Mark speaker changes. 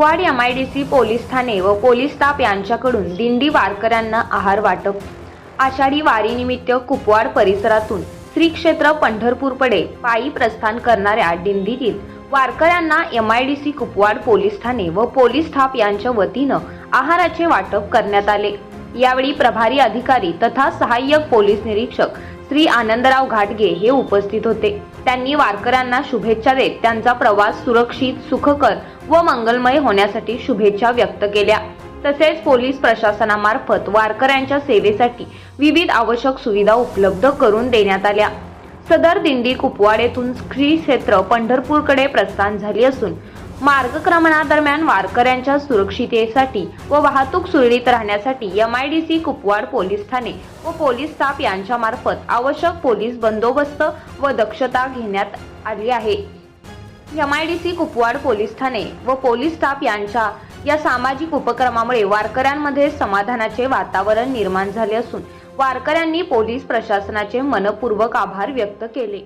Speaker 1: Kupwad MIDC police Thane व police staff यांच्याकडून दिंडी वारकऱ्यांना आहार वाटप। आषाढी वारीनिमित्त कुपवाड परिसरातून श्री क्षेत्र पंढरपूरकडे पायी प्रस्थान करणाऱ्या दिंडीतील वारकऱ्यांना MIDC कुपवाड पोलीस ठाणे व पोलीस स्टाफ यांच्या वतीनं आहाराचे वाटप करण्यात आले। यावेळी प्रभारी अधिकारी तथा सहाय्यक पोलीस निरीक्षक श्री आनंदराव घाटगे हे उपस्थित होते। त्यांनी वारकऱ्यांना शुभेच्छा देत त्यांचा प्रवास सुरक्षित, सुखकर व मंगलमय होण्यासाठी शुभेच्छा व्यक्त केल्या। तसेच पोलीस प्रशासनामार्फत वारकऱ्यांच्या सेवेसाठी विविध आवश्यक सुविधा उपलब्ध करून देण्यात आल्या। सदर दिंडी कुपवाड येथून श्री क्षेत्र पंढरपूरकडे प्रस्थान झाली असून मार्गक्रमणादरम्यान वारकऱ्यांच्या सुरक्षिततेसाठी व वाहतूक सुरळीत राहण्यासाठी MIDC कुपवाड पोलीस ठाणे व पोलीस स्टाफ यांच्यामार्फत आवश्यक पोलीस बंदोबस्त व दक्षता घेण्यात आली आहे। MIDC कुपवाड पोलीस ठाणे व पोलीस स्टाफ यांच्या या सामाजिक उपक्रमामुळे वारकऱ्यांमध्ये समाधानाचे वातावरण निर्माण झाले असून वारकऱ्यांनी पोलीस प्रशासनाचे मनपूर्वक आभार व्यक्त केले।